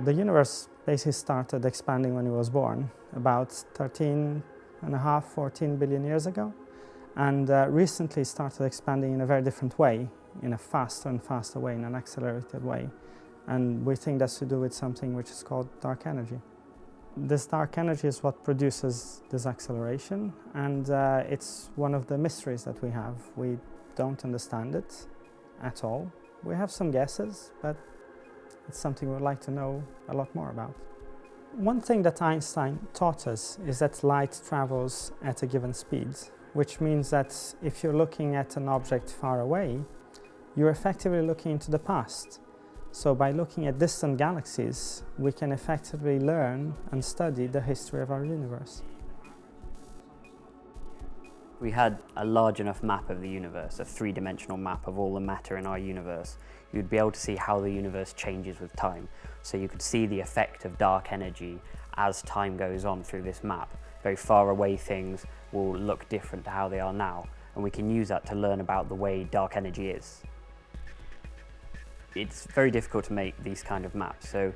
The universe basically started expanding when it was born, about 14 billion years ago, and recently started expanding in a very different way, in a faster and faster way, in an accelerated way. And we think that's to do with something which is called dark energy. This dark energy is what produces this acceleration, and it's one of the mysteries that we have. We don't understand it at all. We have some guesses, but it's something we'd like to know a lot more about. One thing that Einstein taught us is that light travels at a given speed, which means that if you're looking at an object far away, you're effectively looking into the past. So by looking at distant galaxies, we can effectively learn and study the history of our universe. We had a large enough map of the universe, a three-dimensional map of all the matter in our universe. You'd be able to see how the universe changes with time. So you could see the effect of dark energy as time goes on through this map. Very far away things will look different to how they are now, and we can use that to learn about the way dark energy is. It's very difficult to make these kind of maps. So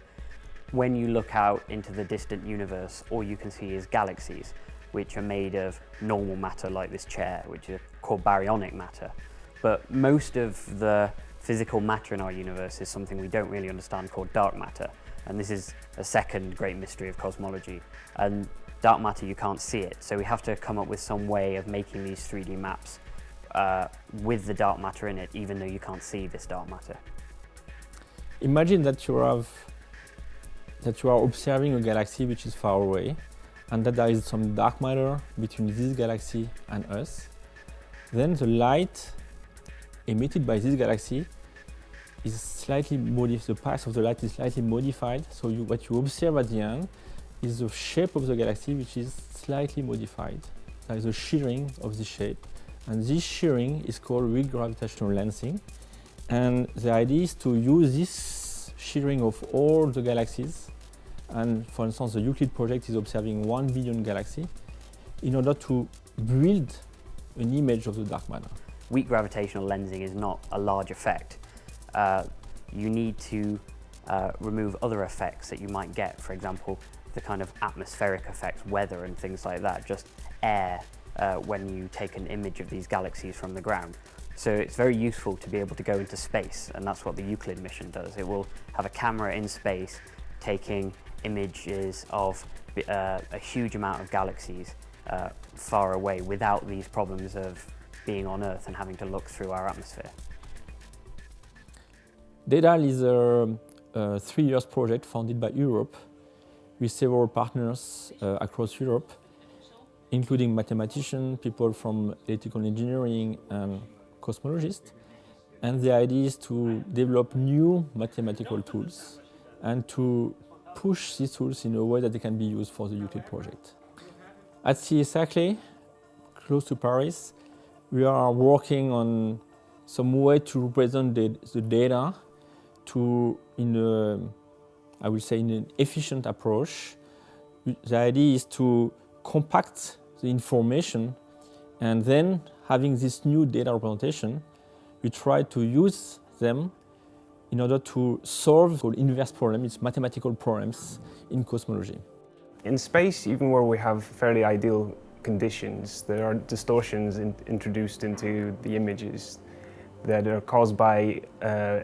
when you look out into the distant universe, all you can see is galaxies, which are made of normal matter like this chair, which is called baryonic matter. But most of the physical matter in our universe is something we don't really understand, called dark matter. And this is a second great mystery of cosmology. And dark matter, you can't see it. So we have to come up with some way of making these 3D maps with the dark matter in it, even though you can't see this dark matter. Imagine that you are observing a galaxy which is far away, and that there is some dark matter between this galaxy and us. Then the light emitted by this galaxy is slightly modified, the path of the light is slightly modified, so what you observe at the end is the shape of the galaxy which is slightly modified. There is a shearing of the shape, and this shearing is called weak gravitational lensing. And the idea is to use this shearing of all the galaxies, and for instance the Euclid project is observing 1 billion galaxies, in order to build an image of the dark matter. Weak gravitational lensing is not a large effect. You need to remove other effects that you might get, for example, the kind of atmospheric effects, weather and things like that, just air when you take an image of these galaxies from the ground. So it's very useful to be able to go into space, and that's what the Euclid mission does. It will have a camera in space taking images of a huge amount of galaxies far away without these problems of being on Earth and having to look through our atmosphere. DEDALE is a 3-year project funded by Europe with several partners across Europe, including mathematicians, people from electrical engineering and cosmologists. And the idea is to develop new mathematical tools and to push these tools in a way that they can be used for the Euclid project. At CSACLE, close to Paris, we are working on some way to represent the data in an efficient approach. The idea is to compact the information, and then having this new data representation, we try to use them in order to solve inverse problems, it's mathematical problems in cosmology. In space, even where we have fairly ideal conditions, there are distortions introduced into the images that are caused by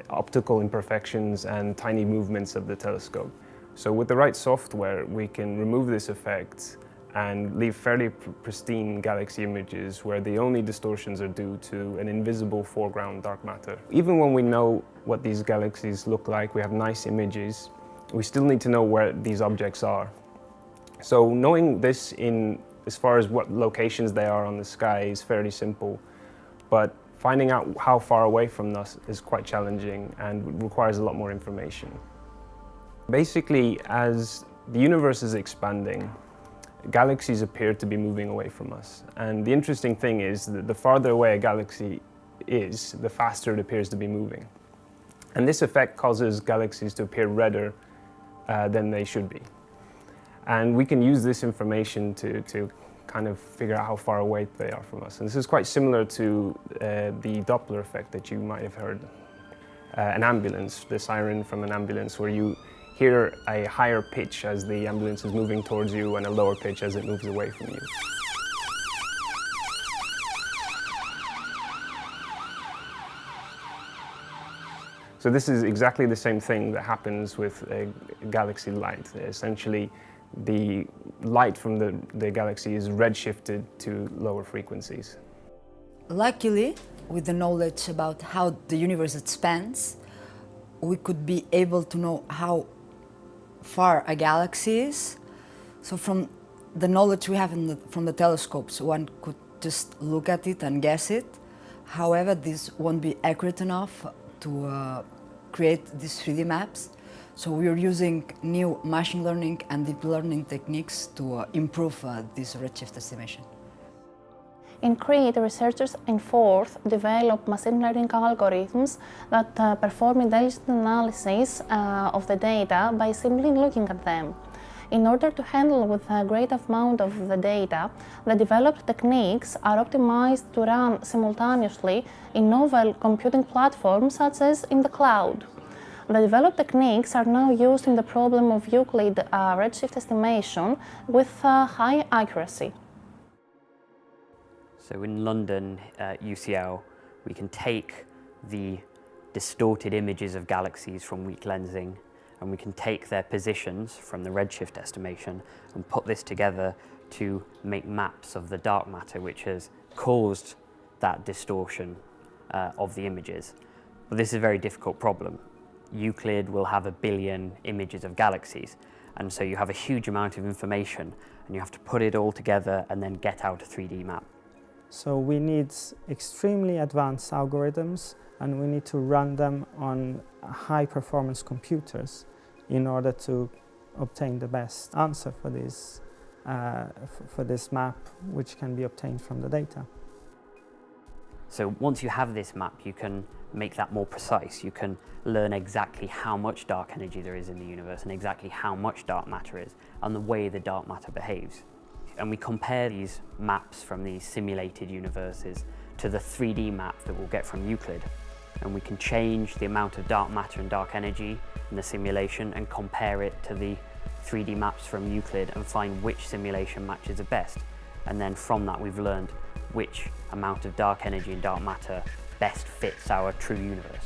optical imperfections and tiny movements of the telescope. So with the right software, we can remove this effect and leave fairly pristine galaxy images where the only distortions are due to an invisible foreground dark matter. Even when we know what these galaxies look like, we have nice images, we still need to know where these objects are. So knowing this as far as what locations they are on the sky is fairly simple, but finding out how far away from us is quite challenging and requires a lot more information. Basically, as the universe is expanding, galaxies appear to be moving away from us. And the interesting thing is that the farther away a galaxy is, the faster it appears to be moving. And this effect causes galaxies to appear redder than they should be. And we can use this information to kind of figure out how far away they are from us. And this is quite similar to the Doppler effect that you might have heard. An ambulance, the siren from an ambulance, where you hear a higher pitch as the ambulance is moving towards you and a lower pitch as it moves away from you. So this is exactly the same thing that happens with a galaxy light. Essentially, the light from the galaxy is redshifted to lower frequencies. Luckily, with the knowledge about how the universe expands, we could be able to know how far a galaxy is. So from the knowledge we have from the telescopes, one could just look at it and guess it. However, this won't be accurate enough to create these 3D maps. So we are using new machine learning and deep learning techniques to improve this redshift estimation. In Crete, researchers in fourth developed machine learning algorithms that perform intelligent analysis of the data by simply looking at them. In order to handle with a great amount of the data, the developed techniques are optimized to run simultaneously in novel computing platforms such as in the cloud. The developed techniques are now used in the problem of Euclid redshift estimation with high accuracy. So in London, UCL, we can take the distorted images of galaxies from weak lensing, and we can take their positions from the redshift estimation and put this together to make maps of the dark matter which has caused that distortion of the images. But this is a very difficult problem. Euclid will have 1 billion images of galaxies, and so you have a huge amount of information and you have to put it all together and then get out a 3D map. So we need extremely advanced algorithms, and we need to run them on high performance computers in order to obtain the best answer for this map, which can be obtained from the data. So once you have this map, you can make that more precise. You can learn exactly how much dark energy there is in the universe and exactly how much dark matter is and the way the dark matter behaves. And we compare these maps from these simulated universes to the 3D map that we'll get from Euclid. And we can change the amount of dark matter and dark energy in the simulation and compare it to the 3D maps from Euclid and find which simulation matches the best. And then from that we've learned which amount of dark energy and dark matter best fits our true universe.